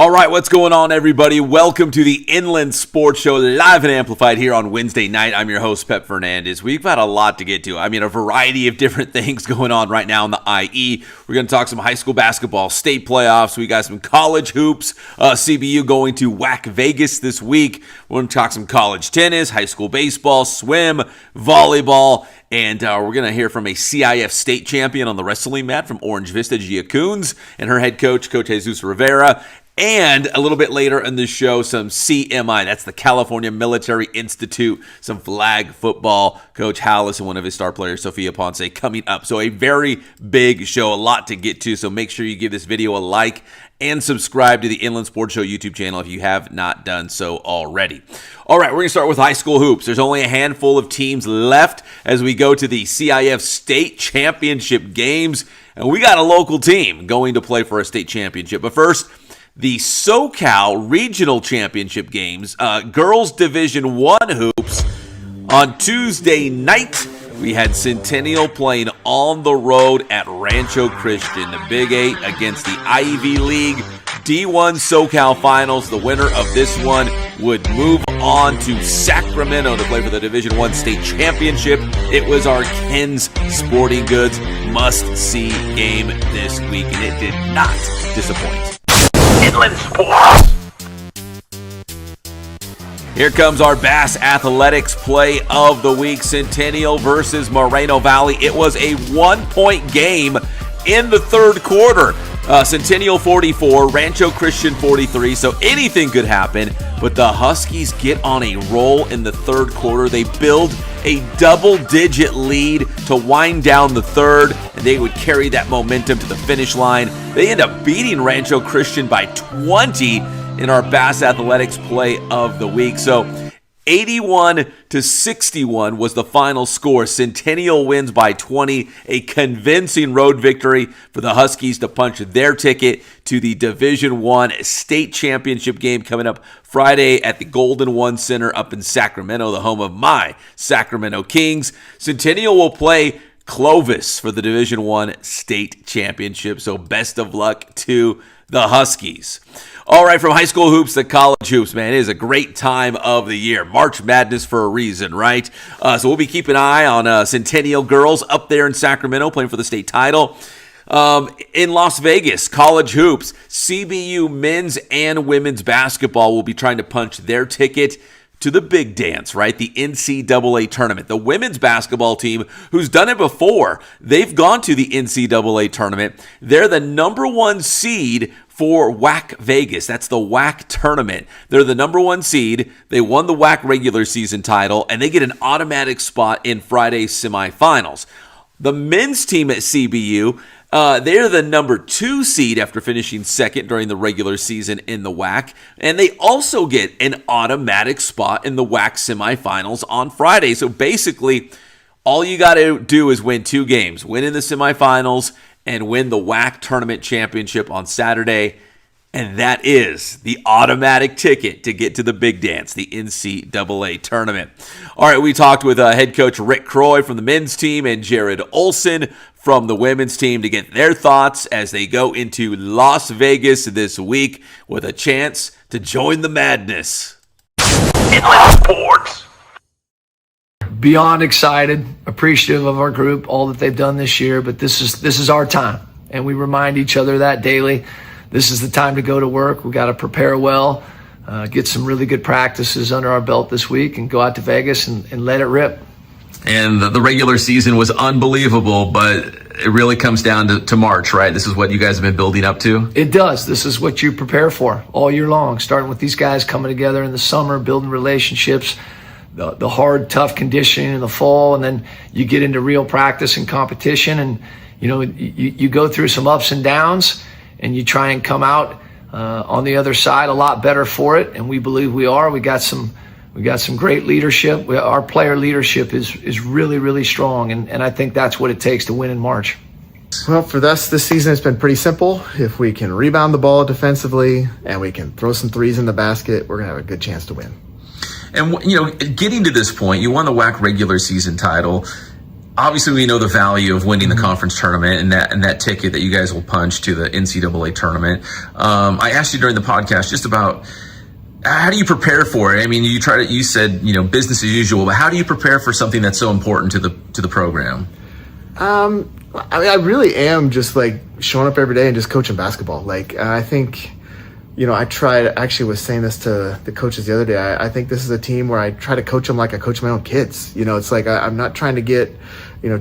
All right, what's going on, everybody? Welcome to the Inland Sports Show, live and amplified here on Wednesday night. I'm your host, Pep Fernandez. We've got a lot to get to. I mean, a variety of different things going on right now in the IE. We're going to talk some high school basketball, state playoffs. We got some college hoops. CBU going to WAC Vegas this week. We're going to talk some college tennis, high school baseball, swim, volleyball. And we're going to hear from a CIF State champion on the wrestling mat from Orange Vista, Gia Coons, and her head coach, Coach Jesus Rivera. And a little bit later in the show, some CMI, that's the California Military Institute, some flag football. Coach Hallis and one of his star players, Sophia Ponce, coming up. So a very big show, a lot to get to. So make sure you give this video a like and subscribe to the Inland Sports Show YouTube channel if you have not done so already. All right, we're going to start with high school hoops. There's only a handful of teams left as we go to the CIF State Championship games. And we got a local team going to play for a state championship. But first, the SoCal Regional Championship games, Girls Division I hoops. On Tuesday night, we had Centennial playing on the road at Rancho Christian, the Big 8 against the Ivy League D1 SoCal Finals. The winner of this one would move on to Sacramento to play for the Division I State Championship. It was our Ken's Sporting Goods must-see game this week, and it did not disappoint. Inland Sports. Here comes our Bass Athletics play of the week. Centennial versus Moreno Valley. It was a 1-point game in the third quarter. Centennial 44, Rancho Christian 43, so anything could happen. But the Huskies get on a roll in the third quarter. They build a double-digit lead to wind down the third, and they would carry that momentum to the finish line. They end up beating Rancho Christian by 20 in our Bass Athletics play of the week. So 81-61 was the final score. Centennial wins by 20, a convincing road victory for the Huskies to punch their ticket to the Division I State Championship game coming up Friday at the Golden One Center up in Sacramento, the home of my Sacramento Kings. Centennial will play Clovis for the Division I State Championship, so best of luck to the Huskies. All right, from high school hoops to college hoops, man, it is a great time of the year. March Madness for a reason, right? So we'll be keeping an eye on Centennial girls up there in Sacramento playing for the state title. In Las Vegas, college hoops, CBU men's and women's basketball will be trying to punch their ticket to the big dance, right? The NCAA tournament. The women's basketball team, who's done it before, they've gone to the NCAA tournament. They're the number one seed for WAC Vegas. That's the WAC Tournament. They're the number one seed. They won the WAC regular season title, and they get an automatic spot in Friday's semifinals. The men's team at CBU, they're the number 2 seed after finishing second during the regular season in the WAC, and they also get an automatic spot in the WAC semifinals on Friday. So basically, all you got to do is win 2 games, win in the semifinals and win the WAC Tournament Championship on Saturday, and that is the automatic ticket to get to the big dance, the NCAA Tournament. All right, we talked with head coach Rick Croy from the men's team and Jared Olson from the women's team to get their thoughts as they go into Las Vegas this week with a chance to join the madness. Inland Sports. Beyond excited, appreciative of our group, all that they've done this year, but this is our time, and we remind each other that daily. This is the time to go to work. We've got to prepare well, get some really good practices under our belt this week, and go out to Vegas and let it rip. And the regular season was unbelievable, but it really comes down to March, right? This is what you guys have been building up to? It does. This is what you prepare for all year long, starting with these guys coming together in the summer, building relationships, the hard, tough conditioning in the fall, and then you get into real practice and competition, and you go through some ups and downs, and you try and come out on the other side a lot better for it, and we believe we are. We got some great leadership. Our player leadership is really, really strong, and I think that's what it takes to win in March. Well, for us this season, it's been pretty simple. If we can rebound the ball defensively and we can throw some threes in the basket, we're going to have a good chance to win. And, getting to this point, you won the WAC regular season title. obviously we know the value of winning the conference tournament and that ticket that you guys will punch to the NCAA tournament. I asked you during the podcast just about how do you prepare for it? I mean, you said, business as usual, but how do you prepare for something that's so important to the program? I really am just like showing up every day and just coaching basketball. Like, I think, actually was saying this to the coaches the other day. I think this is a team where I try to coach them like I coach my own kids. It's like I'm not trying to get,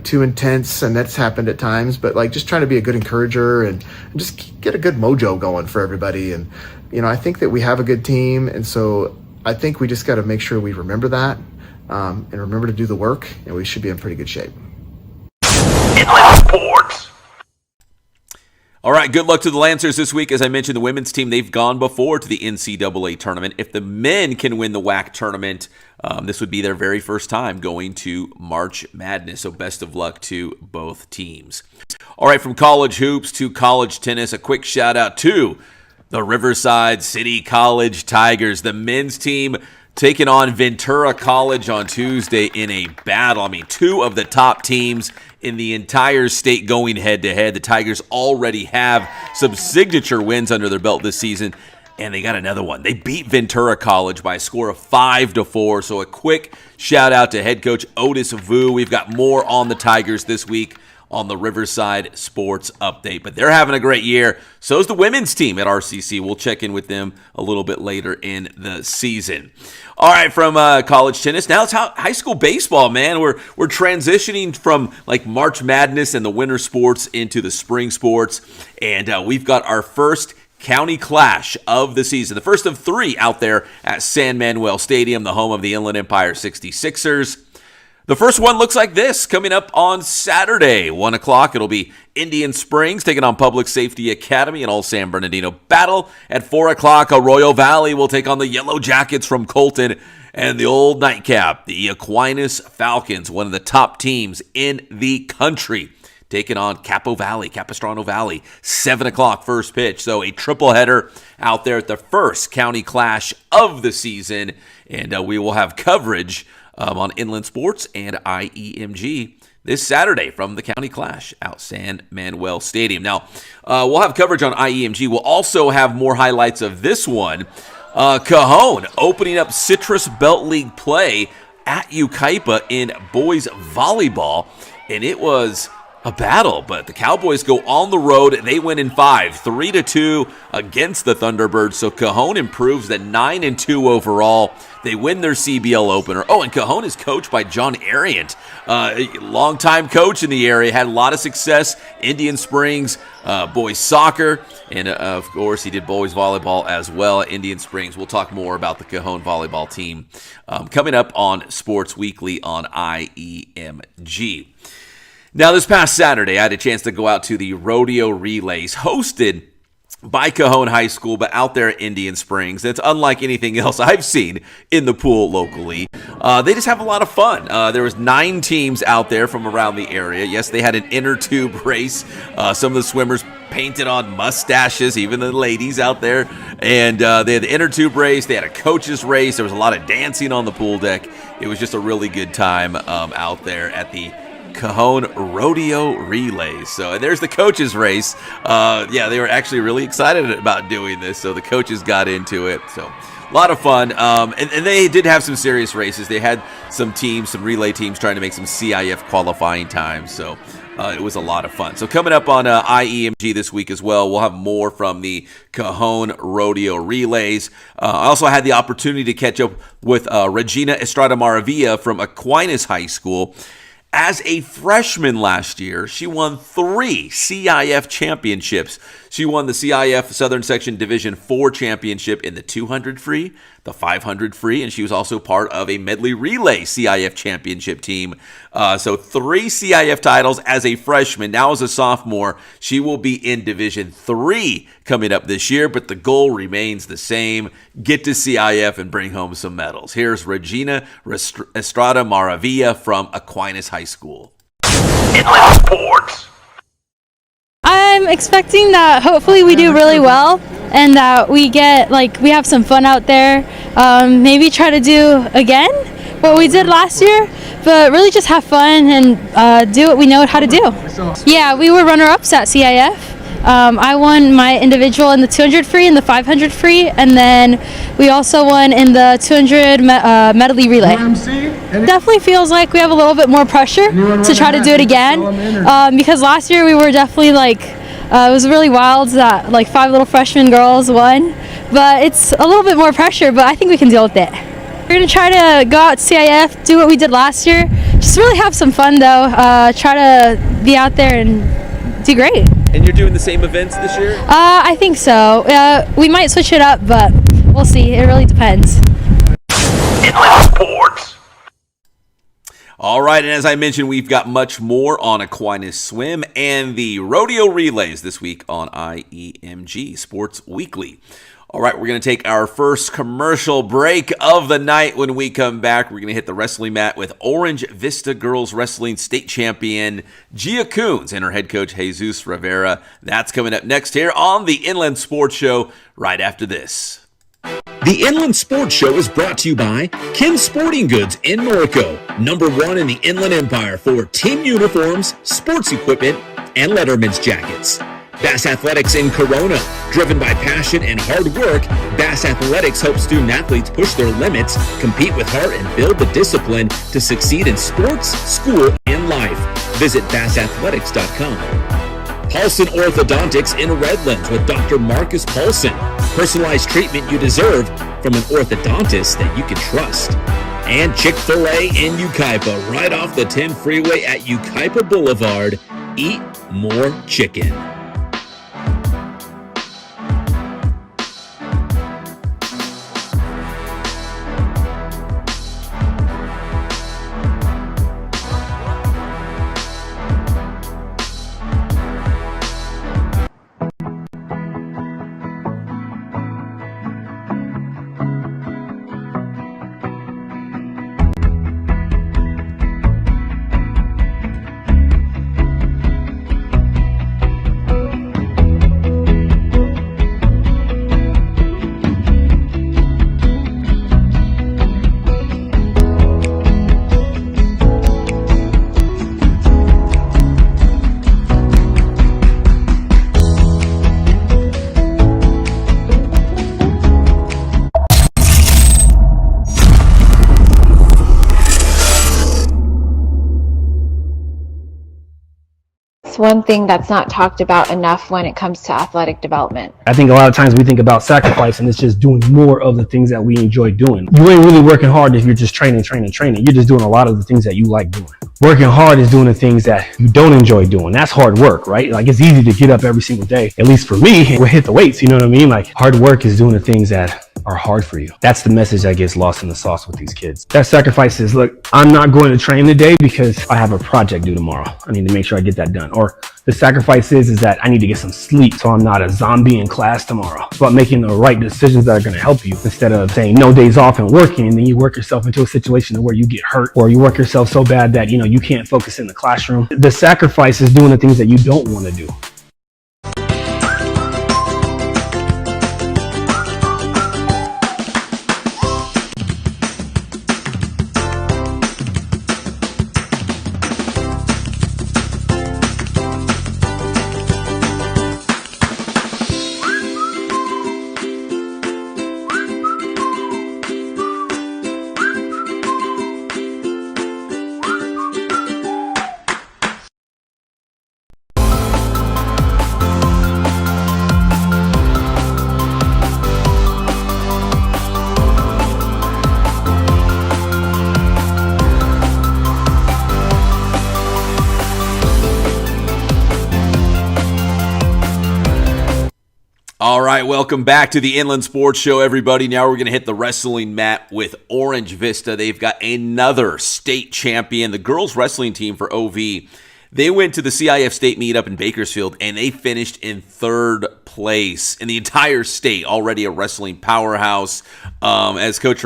too intense, and that's happened at times, but like just trying to be a good encourager and just get a good mojo going for everybody. And, I think that we have a good team. And so I think we just got to make sure we remember that and remember to do the work, and we should be in pretty good shape. All right, good luck to the Lancers this week. As I mentioned, the women's team, they've gone before to the NCAA tournament. If the men can win the WAC tournament, this would be their very first time going to March Madness. So best of luck to both teams. All right, from college hoops to college tennis, a quick shout out to the Riverside City College Tigers. The men's team taking on Ventura College on Tuesday in a battle. I mean, two of the top teams in the entire state going head-to-head. The Tigers already have some signature wins under their belt this season, and they got another one. They beat Ventura College by a score of 5-4. So a quick shout-out to head coach Otis Vu. We've got more on the Tigers this week on the Riverside Sports Update. But they're having a great year. So is the women's team at RCC. We'll check in with them a little bit later in the season. All right, from college tennis, now it's high school baseball, man. We're transitioning from like March Madness and the winter sports into the spring sports. And we've got our first county clash of the season. The first of three out there at San Manuel Stadium, the home of the Inland Empire 66ers. The first one looks like this, coming up on Saturday, 1 o'clock. It'll be Indian Springs taking on Public Safety Academy, an all San Bernardino battle. At 4 o'clock, Arroyo Valley will take on the Yellow Jackets from Colton. And the old nightcap, the Aquinas Falcons, one of the top teams in the country, taking on Capistrano Valley, 7 o'clock first pitch. So a triple header out there at the first county clash of the season. And we will have coverage on Inland Sports and IEMG this Saturday from the County Clash out San Manuel Stadium. Now, we'll have coverage on IEMG. We'll also have more highlights of this one. Cajon opening up Citrus Belt League play at Yucaipa in boys volleyball, and it was a battle, but the Cowboys go on the road. They win in 5, 3-2 against the Thunderbirds. So Cajon improves to 9-2 overall. They win their CBL opener. Oh, and Cajon is coached by John Ariant, longtime coach in the area, had a lot of success. Indian Springs, boys soccer, and of course he did boys volleyball as well at Indian Springs. We'll talk more about the Cajon volleyball team coming up on Sports Weekly on IEMG. Now, this past Saturday, I had a chance to go out to the rodeo relays hosted by Cajon High School, but out there at Indian Springs. It's unlike anything else I've seen in the pool locally. They just have a lot of fun. There was 9 teams out there from around the area. Yes, they had an inner tube race. Some of the swimmers painted on mustaches, even the ladies out there. And they had the inner tube race. They had a coach's race. There was a lot of dancing on the pool deck. It was just a really good time out there at the Cajon Rodeo Relays. So there's the coaches race. They were actually really excited about doing this, so the coaches got into it. So a lot of fun. And they did have some serious races. They had some relay teams trying to make some CIF qualifying times. So it was a lot of fun. So coming up on IEMG this week as well, we'll have more from the Cajon Rodeo Relays. I also had the opportunity to catch up with Regina Estrada Maravilla from Aquinas High School. As a freshman last year, she won 3 CIF championships. She won the CIF Southern Section Division 4 championship in the 200 free, the 500 free, and she was also part of a medley relay CIF championship team. So 3 CIF titles as a freshman. Now as a sophomore, she will be in Division 3 coming up this year, but the goal remains the same: get to CIF and bring home some medals. Here's Regina Estrada Maravilla from Aquinas High School. Inland Sports. I'm expecting that hopefully we do really well and that we we have some fun out there. Maybe try to do again what we did last year, but really just have fun and do what we know how to do. Yeah, we were runner-ups at CIF. I won my individual in the 200 free and the 500 free, and then we also won in the 200 medley relay. Definitely feels like we have a little bit more pressure to try to do it again, because last year we were definitely like, it was really wild that like 5 little freshman girls won, but it's a little bit more pressure, but I think we can deal with it. We're going to try to go out to CIF, do what we did last year, just really have some fun though, try to be out there and do great. And you're doing the same events this year? I think so. We might switch it up, but we'll see. It really depends. Inland sports. All right, and as I mentioned, we've got much more on Aquinas Swim and the rodeo relays this week on IEMG Sports Weekly. All right, we're going to take our first commercial break of the night. When we come back, we're going to hit the wrestling mat with Orange Vista Girls Wrestling State Champion Gia Coons and her head coach Jesus Rivera. That's coming up next here on the Inland Sports Show right after this. The Inland Sports Show is brought to you by Ken Sporting Goods in Norco, #1 in the Inland Empire for team uniforms, sports equipment, and Letterman's jackets. Bass Athletics in Corona. Driven by passion and hard work, Bass Athletics helps student athletes push their limits, compete with heart, and build the discipline to succeed in sports, school, and life. Visit bassathletics.com. Paulson Orthodontics in Redlands with Dr. Marcus Paulson. Personalized treatment you deserve from an orthodontist that you can trust. And Chick-fil-A in Yucaipa, right off the 10 freeway at Yucaipa Boulevard. Eat more chicken. One thing that's not talked about enough when it comes to athletic development. I think a lot of times we think about sacrifice and it's just doing more of the things that we enjoy doing. You ain't really working hard if you're just training. You're just doing a lot of the things that you like doing. Working hard is doing the things that you don't enjoy doing. That's hard work, right? Like, it's easy to get up every single day. At least for me, we hit the weights, you know what I mean? Like, hard work is doing the things that are hard for you. That's the message that gets lost in the sauce with these kids. That sacrifice is, look, I'm not going to train today because I have a project due tomorrow. I need to make sure I get that done. Or the sacrifice is that I need to get some sleep so I'm not a zombie in class tomorrow. It's about making the right decisions that are going to help you instead of saying no days off and working, and then you work yourself into a situation where you get hurt, or you work yourself so bad that, you can't focus in the classroom. The sacrifice is doing the things that you don't want to do. All right, welcome back to the Inland Sports Show, everybody. Now we're going to hit the wrestling mat with Orange Vista. They've got another state champion, the girls wrestling team for OV. They went to the CIF State meet up in Bakersfield, and they finished in third place in the entire state, already a wrestling powerhouse. As Coach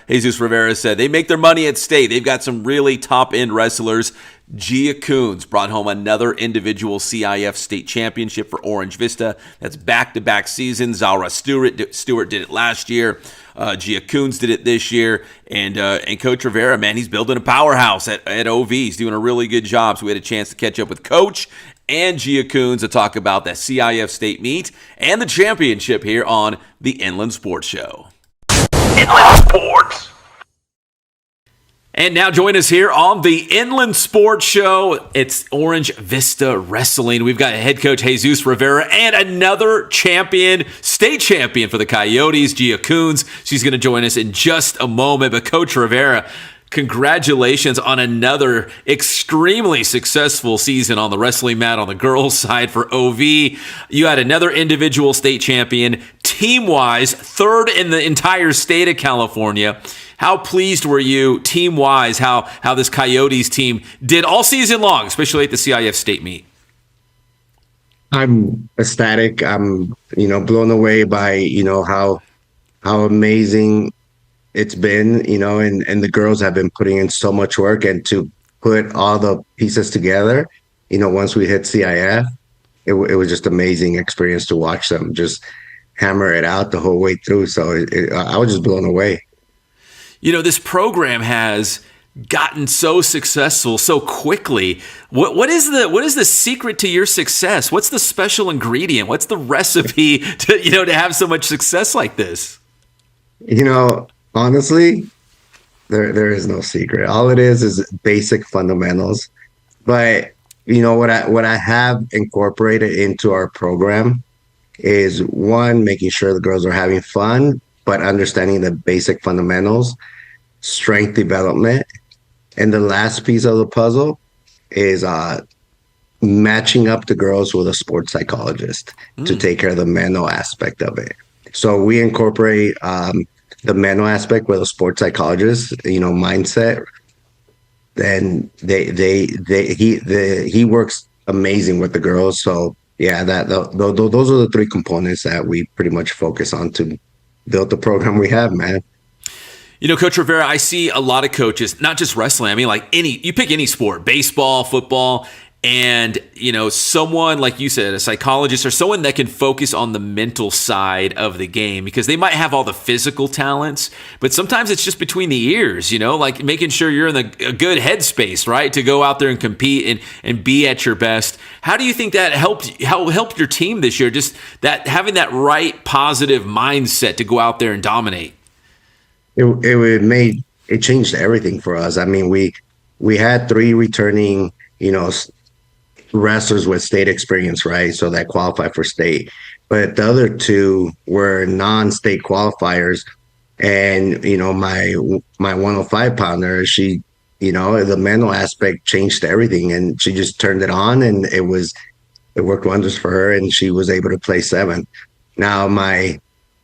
Jesus Rivera said, they make their money at state. They've got some really top-end wrestlers. Gia Coons brought home another individual CIF state championship for Orange Vista. That's back-to-back seasons. Zara Stewart did it last year. Gia Coons did it this year. And Coach Rivera, man, he's building a powerhouse at OV. He's doing a really good job. So we had a chance to catch up with Coach and Gia Coons to talk about that CIF state meet and the championship here on the Inland Sports Show. Inland Sports. And now join us here on the Inland Sports Show. It's Orange Vista Wrestling. We've got head coach Jesus Rivera and another champion, state champion for the Coyotes, Gia Coons. She's going to join us in just a moment. But Coach Rivera, congratulations on another extremely successful season on the wrestling mat on the girls' side for OV. You had another individual state champion, team-wise, third in the entire state of California. How pleased were you, team-wise, how this Coyotes team did all season long, especially at the CIF State meet? I'm ecstatic. I'm, blown away by, how amazing it's been, and the girls have been putting in so much work, and to put all the pieces together, once we hit CIF, it was just amazing experience to watch them just hammer it out the whole way through. So I was just blown away. This program has gotten so successful so quickly. What is the secret to your success? What's the special ingredient? What's the recipe to have so much success like this? Honestly, there is no secret. All it is basic fundamentals. But what I have incorporated into our program is, one, making sure the girls are having fun, but understanding the basic fundamentals, strength development. And the last piece of the puzzle is matching up the girls with a sports psychologist to take care of the mental aspect of it. So we incorporate the mental aspect with a sports psychologist, mindset. Then he works amazing with the girls. So yeah, those are the three components that we pretty much focus on to build the program we have, man. Coach Rivera, I see a lot of coaches, not just wrestling. I mean, like you pick any sport, baseball, football, and, someone, like you said, a psychologist or someone that can focus on the mental side of the game, because they might have all the physical talents, but sometimes it's just between the ears, like making sure you're in a good headspace, right, to go out there and compete and be at your best. How do you think that helped your team this year, just that having that right positive mindset to go out there and dominate? It changed everything for us. I mean, we had 3 returning, wrestlers with state experience, right? So that qualified for state. But the other 2 were non-state qualifiers. And, my 105 pounder, she, the mental aspect changed everything, and she just turned it on, and it worked wonders for her, and she was able to play 7. Now my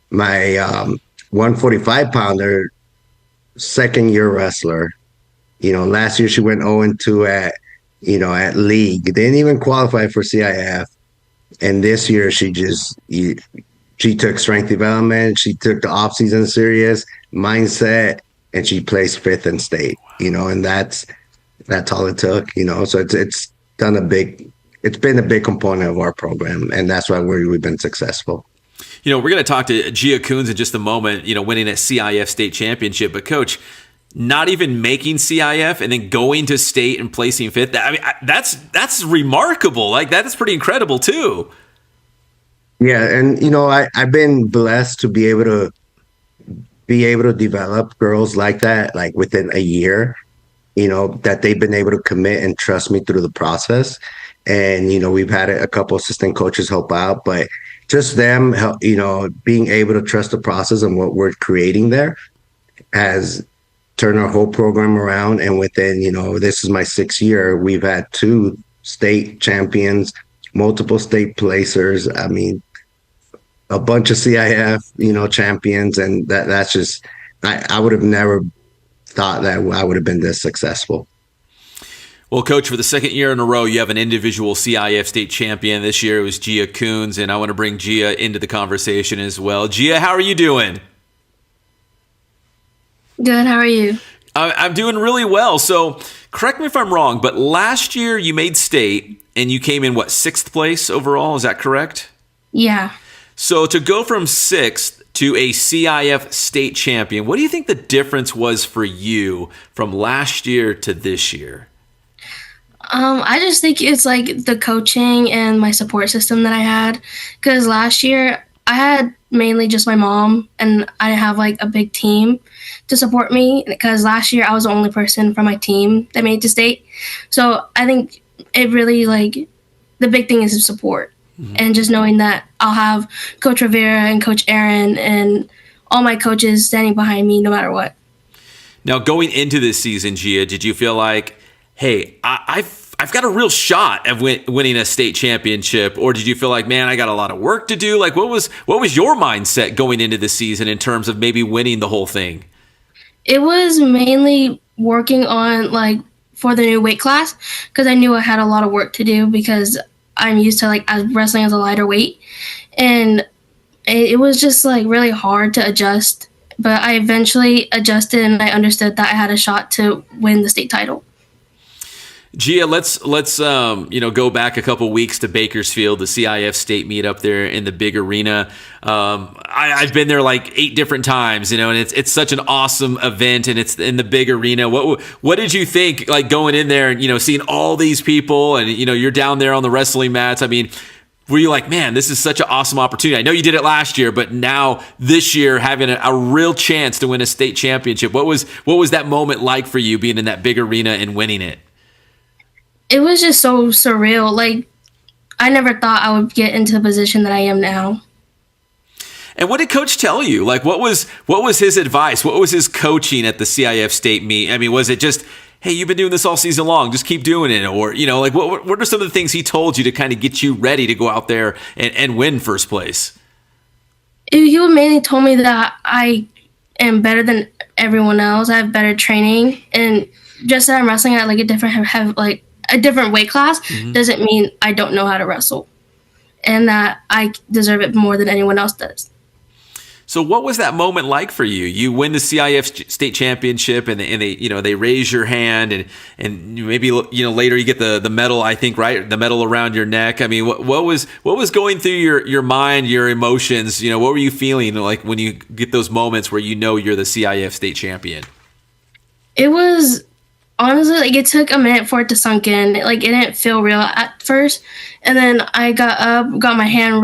145 pounder, second year wrestler, last year she went 0-2 at league, didn't even qualify for CIF. And this year she took strength development, she took the off season serious, mindset, and she placed 5th in state, and that's all it took, so it's been a big component of our program, and that's why we've been successful. We're going to talk to Gia Coons in just a moment, winning a CIF state championship. But, Coach, not even making CIF and then going to state and placing 5th, I mean, that's remarkable. Like, that's pretty incredible, too. Yeah, and, I've been blessed to be able to develop girls like that, like within a year, that they've been able to commit and trust me through the process. And, we've had a couple assistant coaches help out, but just them, being able to trust the process and what we're creating there has turned our whole program around. And within, this is my 6th year, we've had 2 state champions, multiple state placers. I mean, a bunch of CIF, champions. And that's just, I would have never thought that I would have been this successful. Well, Coach, for the 2nd year in a row, you have an individual CIF state champion. This year it was Gia Coons, and I want to bring Gia into the conversation as well. Gia, how are you doing? Good. How are you? I'm doing really well. So correct me if I'm wrong, but last year you made state and you came in, what, 6th place overall? Is that correct? Yeah. So to go from 6th to a CIF state champion, what do you think the difference was for you from last year to this year? I just think it's like the coaching and my support system that I had. Because last year I had mainly just my mom, and I didn't have like a big team to support me. Because last year I was the only person from my team that made it to state. So I think it really, like, the big thing is support. Mm-hmm. And just knowing that I'll have Coach Rivera and Coach Aaron and all my coaches standing behind me no matter what. Now, going into this season, Gia, did you feel like, hey, I've got a real shot of winning a state championship, or did you feel like, man, I got a lot of work to do? Like, what was your mindset going into the season in terms of maybe winning the whole thing? It was mainly working on, like, for the new weight class, because I knew I had a lot of work to do because I'm used to, like, wrestling as a lighter weight, and it was just, like, really hard to adjust. But I eventually adjusted, and I understood that I had a shot to win the state title. Gia, let's go back a couple weeks to Bakersfield, the CIF State meet up there in the big arena. I've been there like 8 different times, and it's such an awesome event, and it's in the big arena. What did you think, like, going in there and seeing all these people, and you're down there on the wrestling mats? I mean, were you like, man, this is such an awesome opportunity? I know you did it last year, but now this year having a real chance to win a state championship. What was that moment like for you, being in that big arena and winning it? It was just so surreal. Like, I never thought I would get into the position that I am now. And what did Coach tell you? Like, what was his advice? What was his coaching at the CIF State meet? I mean, was it just, hey, you've been doing this all season long, just keep doing it? Or, like, what are some of the things he told you to kind of get you ready to go out there and win first place? He would mainly told me that I am better than everyone else. I have better training, and just that I'm wrestling at like a different weight class doesn't mean I don't know how to wrestle, and that I deserve it more than anyone else does. So what was that moment like for you? You win the CIF state championship, and they raise your hand, and maybe later you get the medal, I think, right? The medal around your neck. I mean, what was going through your mind, your emotions? What were you feeling like when you get those moments where you're the CIF state champion? It was honestly, like, it took a minute for it to sink in. Like, it didn't feel real at first. And then I got up, got my hand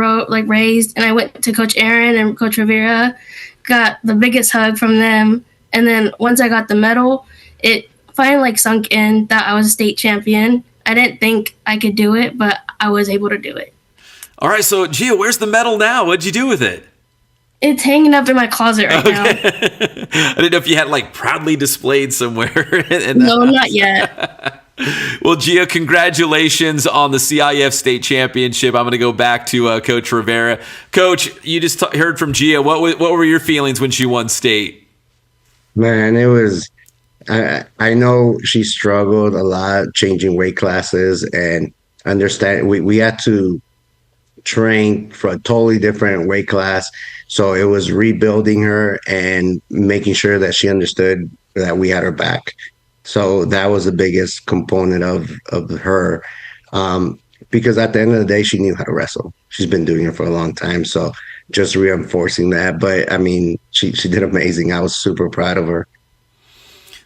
raised, and I went to Coach Aaron and Coach Rivera, got the biggest hug from them. And then once I got the medal, it finally sunk in that I was a state champion. I didn't think I could do it, but I was able to do it. All right, so Gia, where's the medal now? What'd you do with it? It's hanging up in my closet right now. I didn't know if you had proudly displayed somewhere. No, not yet. Well, Gia, congratulations on the CIF State Championship. I'm going to go back to Coach Rivera. Coach, you just heard from Gia. What were your feelings when she won state? Man, it was. I know she struggled a lot changing weight classes, and understand we had to train for a totally different weight class. So it was rebuilding her and making sure that she understood that we had her back. So that was the biggest component of her, because at the end of the day, she knew how to wrestle. She's been doing it for a long time. So just reinforcing that. But I mean, she did amazing. I was super proud of her.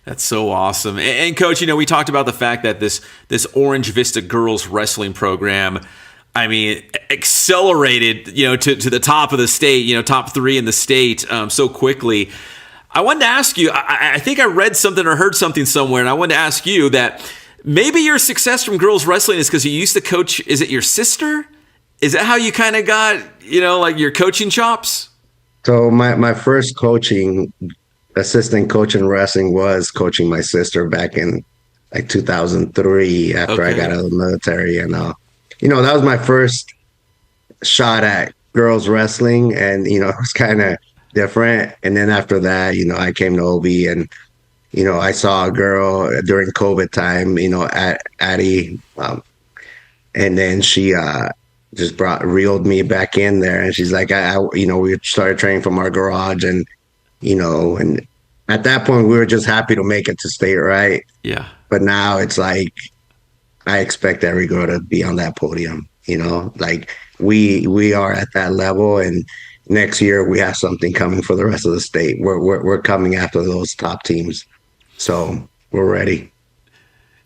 That's so awesome. And Coach, we talked about the fact that this Orange Vista girls wrestling program, I mean, accelerated, to the top of the state, top 3 in the state so quickly. I wanted to ask you, I think I read something or heard something somewhere, and I wanted to ask you that maybe your success from girls wrestling is because you used to coach, is it your sister? Is that how you kind of got, your coaching chops? So my first assistant coach in wrestling was coaching my sister back in 2003 after I got out of the military. And, that was my first shot at girls wrestling, and, it was kind of different. And then after that, I came to OB, and, I saw a girl during COVID time, at Addie. And then she just reeled me back in there. And she's like, we started training from our garage, and, and at that point, we were just happy to make it to state, right? Yeah. But now it's like, I expect every girl to be on that podium, like we are at that level, and next year we have something coming for the rest of the state. We're coming after those top teams. So we're ready.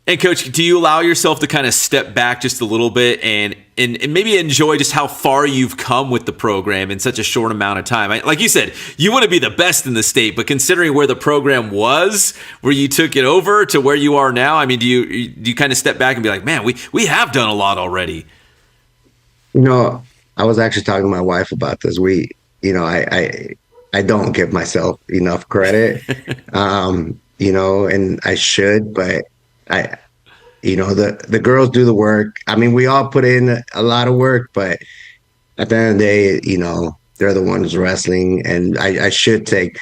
And Coach, do you allow yourself to kind of step back just a little bit and maybe enjoy just how far you've come with the program in such a short amount of time? Like you said, you want to be the best in the state, but considering where the program was, where you took it over to where you are now, I mean, do you kind of step back and be like, man, we have done a lot already? I was actually talking to my wife about this. I don't give myself enough credit, and I should, but the girls do the work. I mean, we all put in a lot of work, but at the end of the day, they're the ones wrestling, and I should take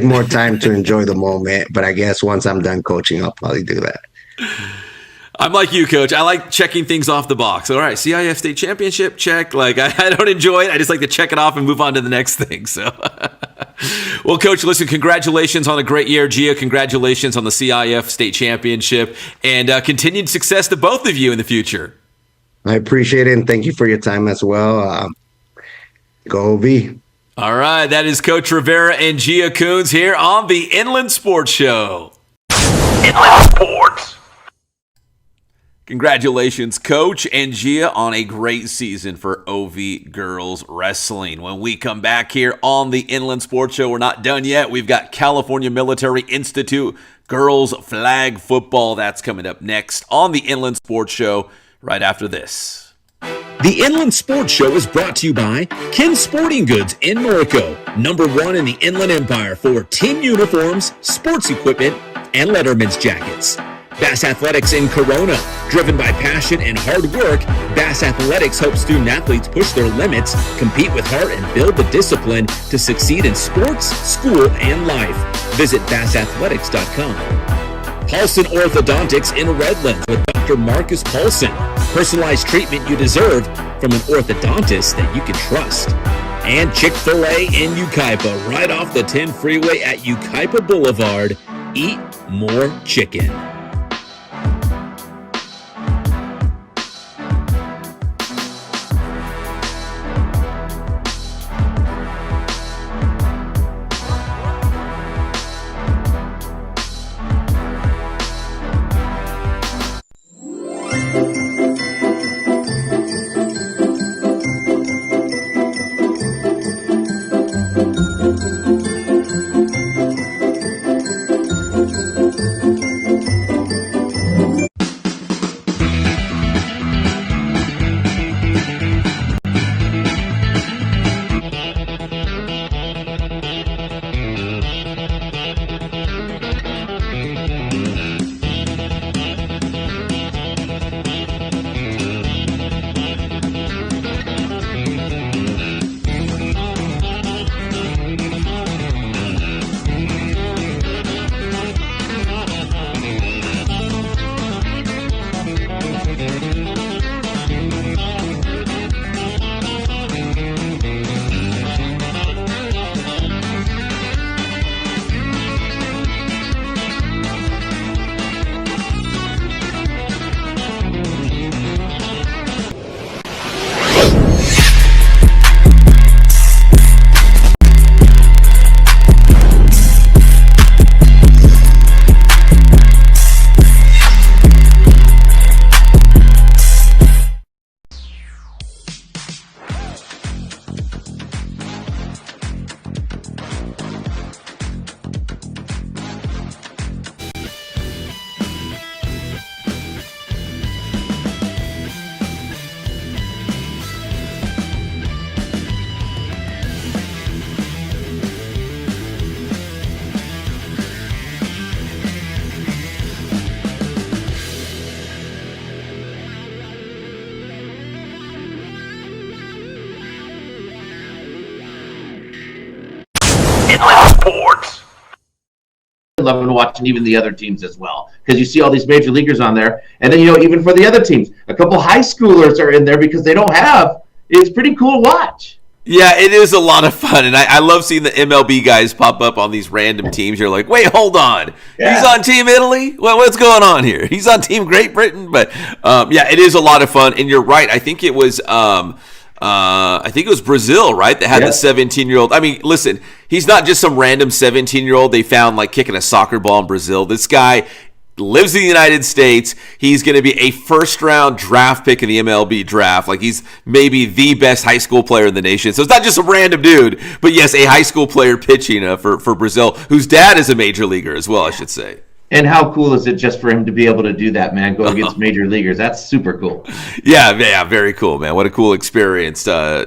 more time to enjoy the moment. But I guess once I'm done coaching, I'll probably do that. I'm like you, Coach. I like checking things off the box. All right, CIF State Championship, check. Like, I don't enjoy it. I just like to check it off and move on to the next thing. So, well, Coach, listen, congratulations on a great year. Gia, congratulations on the CIF State Championship, and continued success to both of you in the future. I appreciate it, and thank you for your time as well. Go OV. All right, that is Coach Rivera and Gia Coons here on the Inland Sports Show. Inland Sports. Congratulations, Coach and Gia, on a great season for OV Girls Wrestling. When we come back here on the Inland Sports Show, we're not done yet. We've got California Military Institute Girls Flag Football. That's coming up next on the Inland Sports Show right after this. The Inland Sports Show is brought to you by Ken Sporting Goods in Norco, #1 in the Inland Empire for team uniforms, sports equipment, and Letterman's jackets. Bass Athletics in Corona. Driven by passion and hard work, Bass Athletics helps student athletes push their limits, compete with heart, and build the discipline to succeed in sports, school, and life. Visit bassathletics.com. Paulson Orthodontics in Redlands with Dr. Marcus Paulson. Personalized treatment you deserve from an orthodontist that you can trust. And Chick-fil-A in Yucaipa, right off the 10 freeway at Yucaipa Boulevard. Eat more chicken. Sports. Loving watching even the other teams as well, because you see all these major leaguers on there, and then even for the other teams, a couple high schoolers are in there because they don't have. It's pretty cool to watch. Yeah, it is a lot of fun, and I love seeing the MLB guys pop up on these random teams. You're like, wait, hold on. Yeah. He's on Team Italy? Well, what's going on here? He's on Team Great Britain? But, yeah, it is a lot of fun, and you're right. I think it was Brazil, right, that had the 17-year-old. I mean, listen, he's not just some random 17-year-old they found, like, kicking a soccer ball in Brazil. This guy lives in the United States. He's going to be a first-round draft pick in the MLB draft. Like, he's maybe the best high school player in the nation. So it's not just some random dude, but yes, a high school player pitching for Brazil, whose dad is a major leaguer as well, I should say. And how cool is it just for him to be able to do that, man? Go against major leaguers. That's super cool. Yeah, very cool, man. What a cool experience. And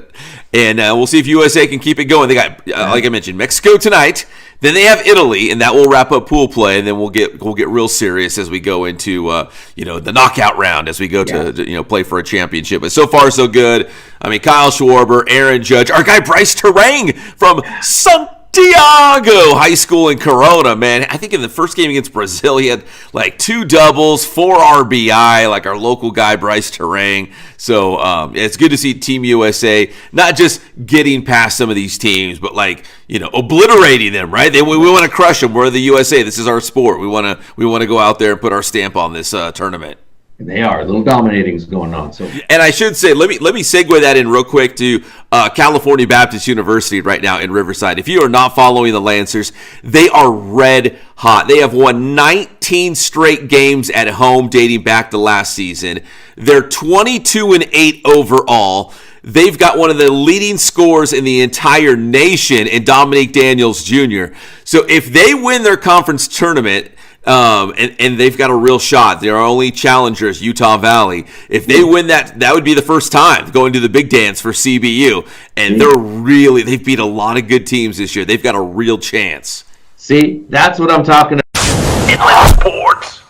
we'll see if USA can keep it going. They got, like I mentioned, Mexico tonight. Then they have Italy, and that will wrap up pool play. And then we'll get real serious as we go into the knockout round as we go to play for a championship. But so far so good. I mean, Kyle Schwarber, Aaron Judge, our guy Bryce Terang from Santiago High School in Corona, man. I think in the first game against Brazil, he had like 2 doubles, 4 RBI, like our local guy, Bryce Terang. So it's good to see Team USA not just getting past some of these teams, but obliterating them, right? We want to crush them. We're the USA. This is our sport. We want to go out there and put our stamp on this tournament. They are. A little dominating is going on. So, and I should say, let me segue that in real quick to California Baptist University right now in Riverside. If you are not following the Lancers, they are red hot. They have won 19 straight games at home dating back to last season. They're 22-8 overall. They've got one of the leading scorers in the entire nation in Dominique Daniels Jr. So if they win their conference tournament, and they've got a real shot. Their only challengers, Utah Valley. If they win that would be the first time going to the big dance for CBU. And they've beat a lot of good teams this year. They've got a real chance. See, that's what I'm talking about. Inland Sports.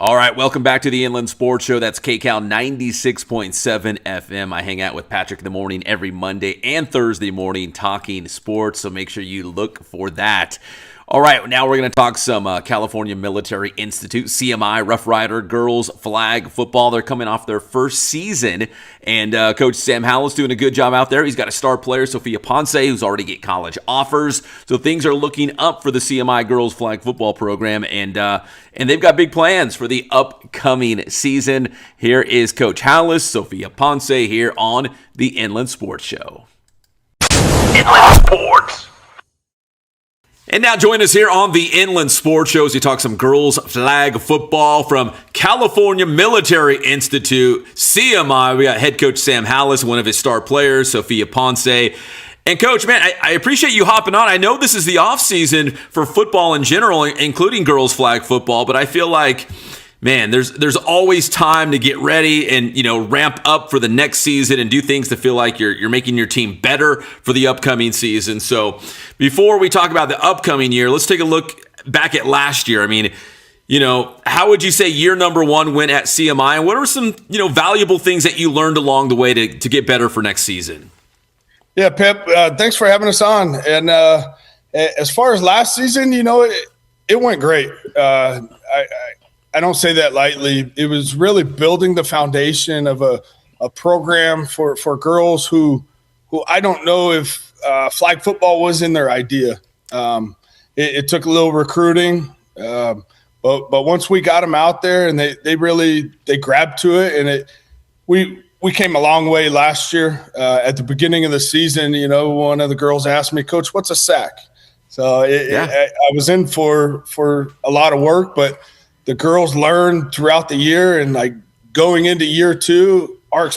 All right, welcome back to the Inland Sports Show. That's KCAL 96.7 FM. I hang out with Patrick in the morning every Monday and Thursday morning talking sports, so make sure you look for that. All right, now we're going to talk some California Military Institute, CMI, Rough Rider girls flag football. They're coming off their first season, and Coach Sam Hallis doing a good job out there. He's got a star player, Sophia Ponce, who's already get college offers. So things are looking up for the CMI girls flag football program, and they've got big plans for the upcoming season. Here is Coach Hallis, Sophia Ponce here on the Inland Sports Show. Inland Sports. And now join us here on the Inland Sports Show as we talk some girls flag football from California Military Institute, CMI. We got head coach Sam Hallis, one of his star players, Sophia Ponce. And Coach, man, I appreciate you hopping on. I know this is the off season for football in general, including girls flag football, but I feel like, man, there's always time to get ready and, ramp up for the next season and do things to feel like you're making your team better for the upcoming season. So before we talk about the upcoming year, let's take a look back at last year. I mean, how would you say year number 1 went at CMI? And what are some, valuable things that you learned along the way to get better for next season? Yeah, Pep, thanks for having us on. And as far as last season, it went great. I don't say that lightly. It was really building the foundation of a program for girls who I don't know if flag football was in their idea. It took a little recruiting, but once we got them out there and they grabbed to it, and we came a long way last year. At the beginning of the season, one of the girls asked me, "Coach, what's a sack?" So I was in for a lot of work, but the girls learned throughout the year, and like going into year 2, our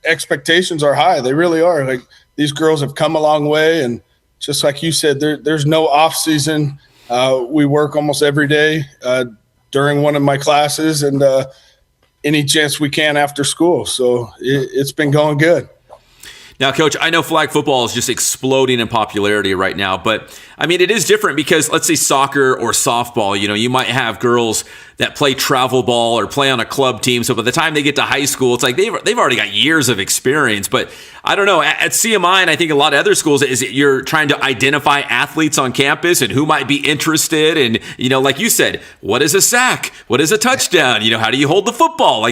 expectations are high. They really are. Like, these girls have come a long way, and just like you said, there's no off season. We work almost every day during one of my classes, and any chance we can after school. So it's been going good. Now, Coach, I know flag football is just exploding in popularity right now, but I mean, it is different because let's say soccer or softball, you might have girls that play travel ball or play on a club team. So by the time they get to high school, it's like they've already got years of experience. But I don't know, at CMI, and I think a lot of other schools, is it you're trying to identify athletes on campus and who might be interested. And, like you said, what is a sack? What is a touchdown? How do you hold the football?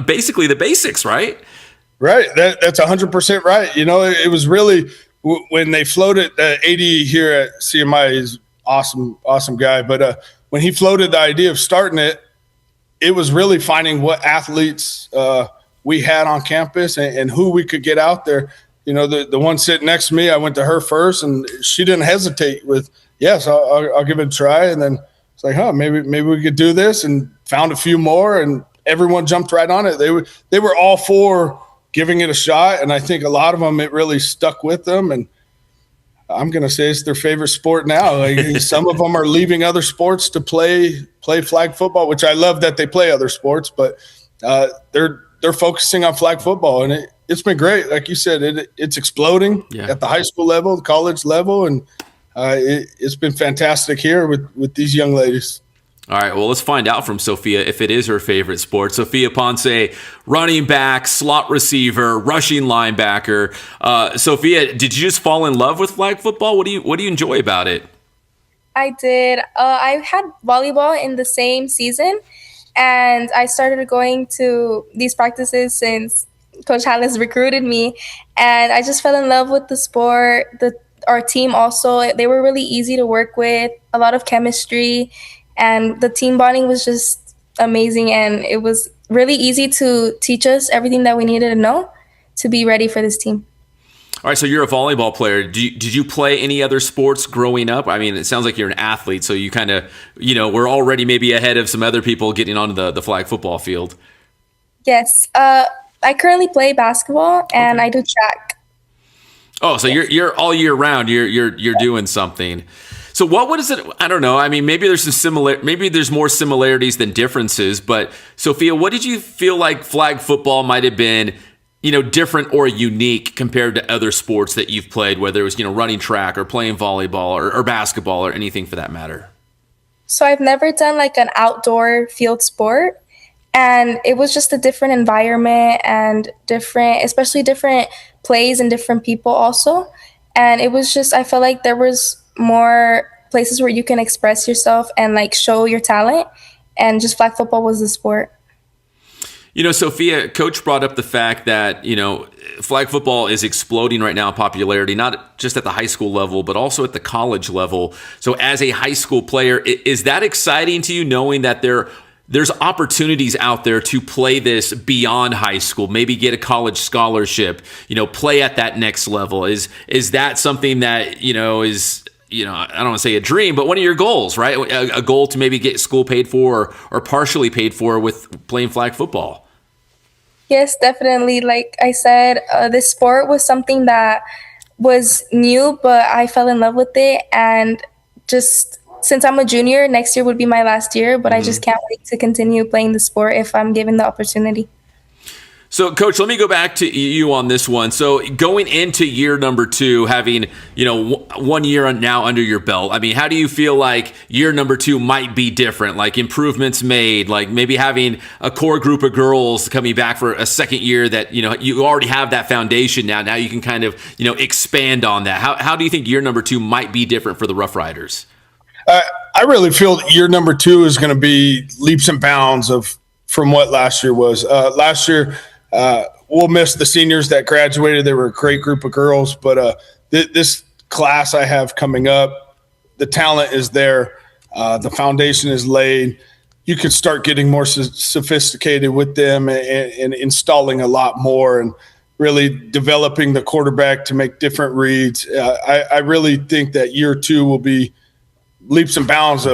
Basically the basics, right? Right. That's 100% right. It was really when they floated AD here at CMI is awesome guy. But when he floated the idea of starting it, it was really finding what athletes we had on campus and who we could get out there. The one sitting next to me, I went to her first, and she didn't hesitate with, yes, I'll give it a try. And then it's like, maybe we could do this, and found a few more, and everyone jumped right on it. They were all for giving it a shot, and I think a lot of them, it really stuck with them. And I'm going to say it's their favorite sport now. Like, some of them are leaving other sports to play flag football, which I love that they play other sports, but they're focusing on flag football, and it's been great. Like you said, it's exploding at the high school level, the college level, and it's been fantastic here with these young ladies. All right, well, let's find out from Sophia if it is her favorite sport. Sophia Ponce, running back, slot receiver, rushing linebacker. Sophia, did you just fall in love with flag football? What do you enjoy about it? I did. I had volleyball in the same season, and I started going to these practices since Coach Hallis recruited me, and I just fell in love with the sport. Our team also, they were really easy to work with, a lot of chemistry, and the team bonding was just amazing, and it was really easy to teach us everything that we needed to know to be ready for this team. All right, so you're a volleyball player. Did you play any other sports growing up? I mean, it sounds like you're an athlete, so you kind of, we're already maybe ahead of some other people getting onto the flag football field. Yes. I currently play basketball, and I do track. Oh, so you're all year round. You're doing something. So what is it? I don't know. I mean, maybe there's more similarities than differences. But Sophia, what did you feel like flag football might have been, different or unique compared to other sports that you've played, whether it was running track or playing volleyball or basketball or anything for that matter? So I've never done like an outdoor field sport. And it was just a different environment and especially different plays and different people also. And it was just, I felt like there was more places where you can express yourself and like show your talent. And just flag football was the sport. Sophia, Coach brought up the fact that, flag football is exploding right now in popularity, not just at the high school level, but also at the college level. So as a high school player, is that exciting to you, knowing that there's opportunities out there to play this beyond high school, maybe get a college scholarship, play at that next level? Is that something that, is, I don't want to say a dream, but one of your goals, right? A goal to maybe get school paid for or partially paid for with playing flag football? Yes, definitely. Like I said, this sport was something that was new, but I fell in love with it. And just since I'm a junior, next year would be my last year, but I just can't wait to continue playing the sport if I'm given the opportunity. So, Coach, let me go back to you on this one. So, going into year number 2, having 1 year now under your belt, I mean, how do you feel like year number 2 might be different? Like improvements made, like maybe having a core group of girls coming back for a second year that you already have that foundation now. Now you can kind of expand on that. How do you think year number 2 might be different for the Rough Riders? I really feel that year number 2 is going to be leaps and bounds from what last year was. Last year. We'll miss the seniors that graduated. They were a great group of girls, but this class I have coming up, the talent is there. The foundation is laid. You could start getting more sophisticated with them and installing a lot more and really developing the quarterback to make different reads. I really think that year 2 will be leaps and bounds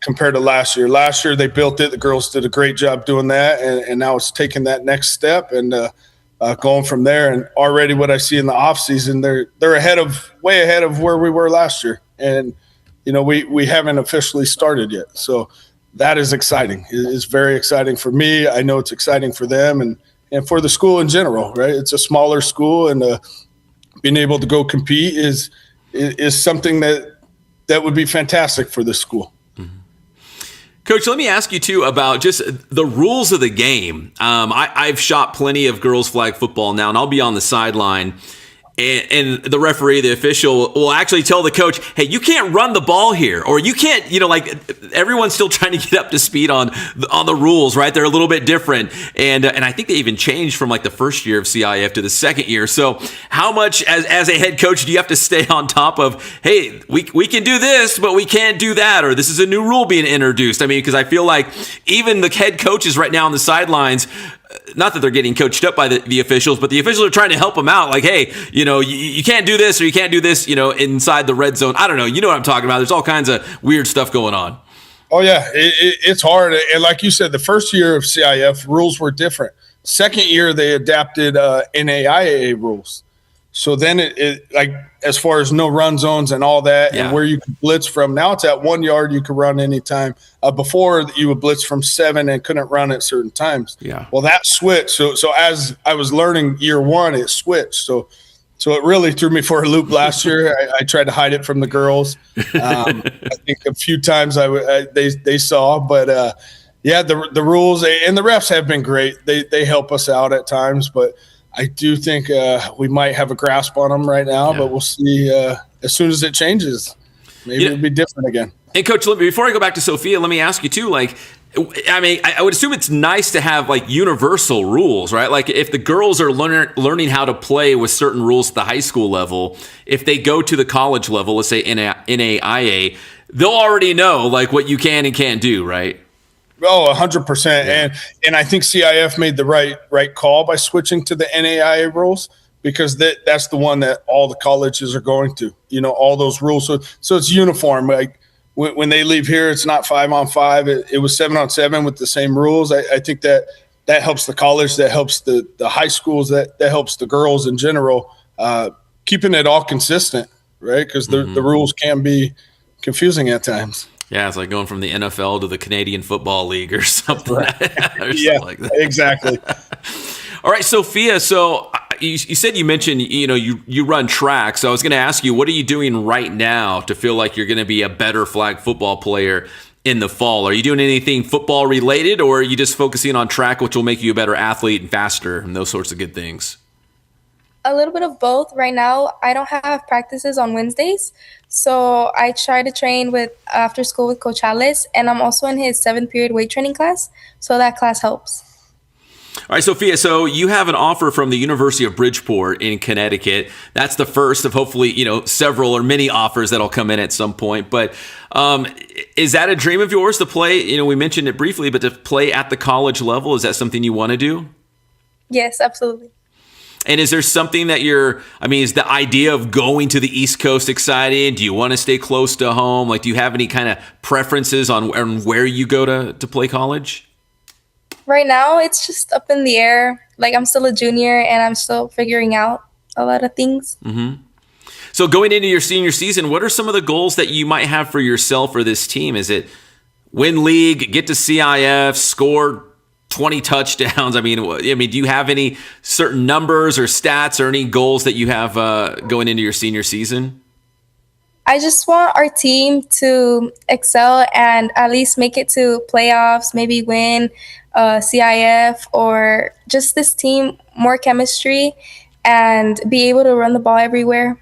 compared to last year. Last year they built it. The girls did a great job doing that, and now it's taking that next step and going from there. And already what I see in the off season, they're way ahead of where we were last year. And we haven't officially started yet, so that is exciting. It's very exciting for me. I know it's exciting for them and for the school in general. Right? It's a smaller school, and being able to go compete is something that would be fantastic for this school. Coach, let me ask you, too, about just the rules of the game. I've shot plenty of girls flag football now, and I'll be on the sideline. And the referee, the official, will actually tell the coach, hey, you can't run the ball here, or you can't, like everyone's still trying to get up to speed on the rules, right? They're a little bit different. And I think they even changed from like the first year of CIF to the second year. So how much as a head coach do you have to stay on top of, hey, we can do this, but we can't do that, or this is a new rule being introduced? I mean, because I feel like even the head coaches right now on the sidelines, not that they're getting coached up by the officials, but the officials are trying to help them out. Like, hey, you can't do this, or you can't do this, inside the red zone. I don't know. You know what I'm talking about. There's all kinds of weird stuff going on. Oh, yeah. It's hard. And like you said, the first year of CIF, rules were different. Second year, they adapted NAIA rules. So then it like as far as no run zones and all that, and where you can blitz from, now it's at 1 yard, you can run anytime. Before you would blitz from 7 and couldn't run at certain times. Yeah. Well, that switched. So as I was learning year one, it switched. So it really threw me for a loop last year. I tried to hide it from the girls. I think a few times they saw, but the rules and the refs have been great. They help us out at times, but I do think we might have a grasp on them right now, but we'll see as soon as it changes. Maybe it'll be different again. And Coach, before I go back to Sophia, let me ask you too, like, I mean, I would assume it's nice to have like universal rules, right? Like if the girls are learning how to play with certain rules at the high school level, if they go to the college level, let's say NAIA, they'll already know like what you can and can't do, right? Oh, 100%. And I think CIF made the right call by switching to the NAIA rules, because that's the one that all the colleges are going to, all those rules. So it's uniform. Like when they leave here, it's not 5-on-5. It was 7-on-7 with the same rules. I think that helps the college, that helps the high schools, that helps the girls in general, keeping it all consistent, right? Because the rules can be confusing at times. Yeah, it's like going from the NFL to the Canadian Football League or something. Right. Something like that. Exactly. All right, Sophia. So you said you mentioned you run track. So I was going to ask you, what are you doing right now to feel like you're going to be a better flag football player in the fall? Are you doing anything football related, or are you just focusing on track, which will make you a better athlete and faster and those sorts of good things? A little bit of both. Right now, I don't have practices on Wednesdays, so I try to train after school with Coach Hallis, and I'm also in his 7th period weight training class, so that class helps. All right, Sophia, so you have an offer from the University of Bridgeport in Connecticut. That's the first of hopefully, several or many offers that'll come in at some point. But is that a dream of yours to play? We mentioned it briefly, but to play at the college level, is that something you want to do? Yes, absolutely. And is there something that is the idea of going to the East Coast exciting? Do you want to stay close to home? Like, do you have any kind of preferences on where you go to play college? Right now, it's just up in the air. Like, I'm still a junior and I'm still figuring out a lot of things. Mm-hmm. So going into your senior season, what are some of the goals that you might have for yourself or this team? Is it win league, get to CIF, score 20 touchdowns? I mean, do you have any certain numbers or stats or any goals that you have going into your senior season? I just want our team to excel and at least make it to playoffs, maybe win CIF, or just this team more chemistry and be able to run the ball everywhere.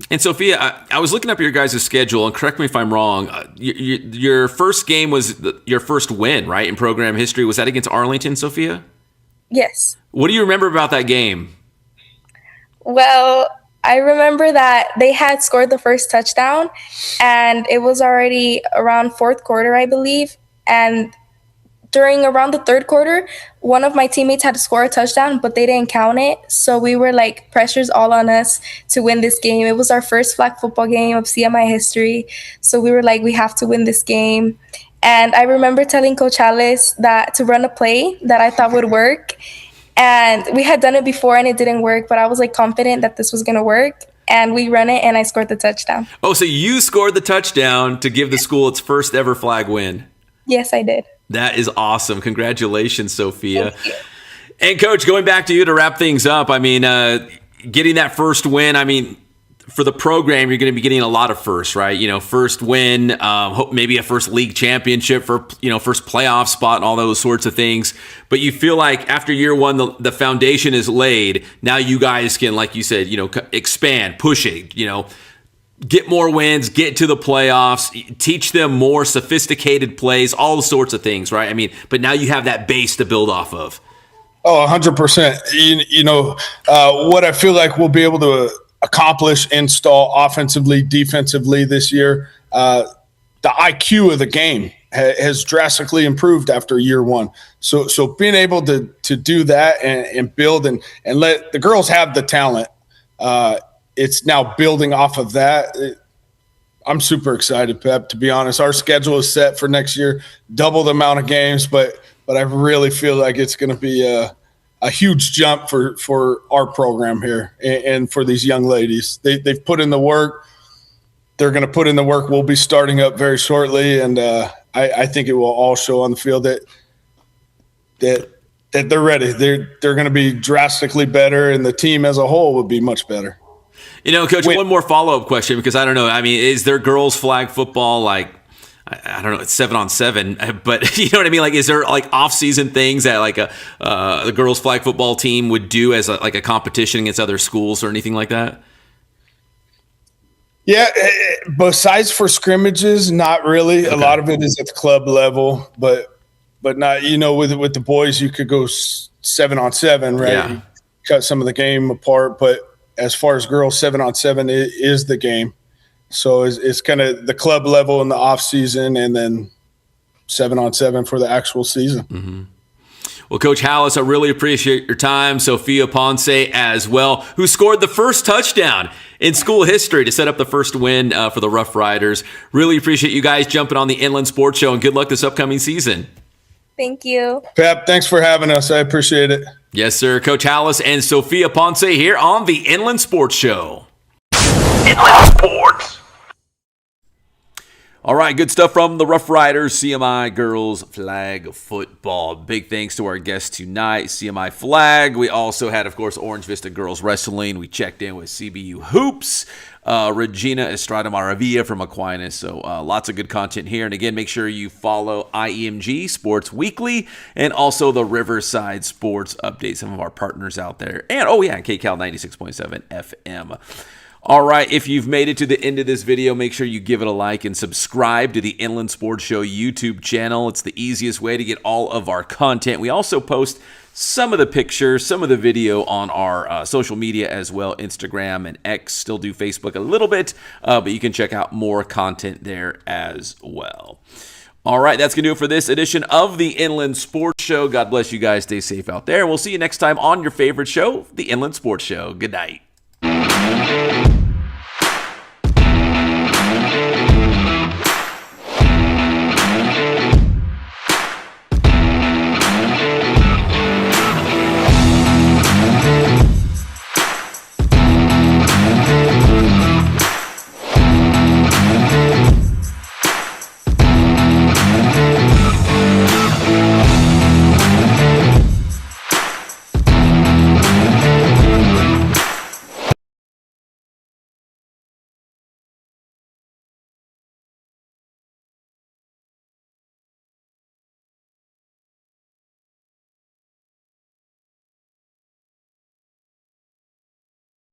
And Sophia, I was looking up your guys' schedule, and correct me if I'm wrong. Your first game was your first win, right, in program history. Was that against Arlington, Sophia? Yes. What do you remember about that game? Well, I remember that they had scored the first touchdown, and it was already around 4th quarter, I believe. And during around the 3rd quarter, one of my teammates had to score a touchdown, but they didn't count it. So we were like, pressure's all on us to win this game. It was our first flag football game of CMI history. So we were like, we have to win this game. And I remember telling Coach Hallis that to run a play that I thought would work. And we had done it before and it didn't work, but I was like confident that this was going to work. And we ran it and I scored the touchdown. Oh, so you scored the touchdown to give the school its first ever flag win. Yes, I did. That is awesome. Congratulations, Sophia. And Coach, going back to you to wrap things up, I mean, getting that first win, I mean, for the program, you're going to be getting a lot of firsts, right? You know, first win, maybe a first league championship, for first playoff spot, and all those sorts of things. But you feel like after year one, the foundation is laid. Now you guys can, like you said, expand, push it, get more wins, get to the playoffs, teach them more sophisticated plays, all the sorts of things, right? I mean, but now you have that base to build off of. Oh, 100%. What I feel like we'll be able to accomplish, install offensively, defensively this year, the IQ of the game has drastically improved after year one. So being able to do that and build and let the girls have the talent, it's now building off of that. I'm super excited, Pep, to be honest. Our schedule is set for next year, double the amount of games, but I really feel like it's going to be a huge jump for our program here and for these young ladies. They've put in the work. They're going to put in the work. We'll be starting up very shortly, and I think it will all show on the field that they're ready. They're going to be drastically better, and the team as a whole will be much better. Coach, one more follow-up question, because I don't know. I mean, is there girls flag football like, I don't know, it's 7-on-7, but you know what I mean? Like, is there like off-season things that like the girls flag football team would do as like a competition against other schools or anything like that? Yeah, besides for scrimmages, not really. Okay. A lot of it is at the club level, but not, with the boys, you could go 7-on-7, right? Yeah. You cut some of the game apart, but as far as girls, 7-on-7 is the game. So it's kind of the club level in the off season, and then 7-on-7 for the actual season. Mm-hmm. Well, Coach Hallis, I really appreciate your time. Sophia Ponce as well, who scored the first touchdown in school history to set up the first win for the Rough Riders. Really appreciate you guys jumping on the Inland Sports Show, and good luck this upcoming season. Thank you. Pep, thanks for having us. I appreciate it. Yes, sir. Coach Hallis and Sophia Ponce here on the Inland Sports Show. Inland Sports. All right, good stuff from the Rough Riders, CMI Girls Flag Football. Big thanks to our guests tonight, CMI Flag. We also had, of course, Orange Vista Girls Wrestling. We checked in with CBU Hoops, Regina Estrada Maravilla from Aquinas. So lots of good content here. And again, make sure you follow IEMG Sports Weekly and also the Riverside Sports Update, some of our partners out there. And, KCAL 96.7 FM. All right, if you've made it to the end of this video, make sure you give it a like and subscribe to the Inland Sports Show YouTube channel. It's the easiest way to get all of our content. We also post some of the pictures, some of the video on our social media as well, Instagram and X. Still do Facebook a little bit, but you can check out more content there as well. All right, that's going to do it for this edition of the Inland Sports Show. God bless you guys. Stay safe out there. We'll see you next time on your favorite show, the Inland Sports Show. Good night.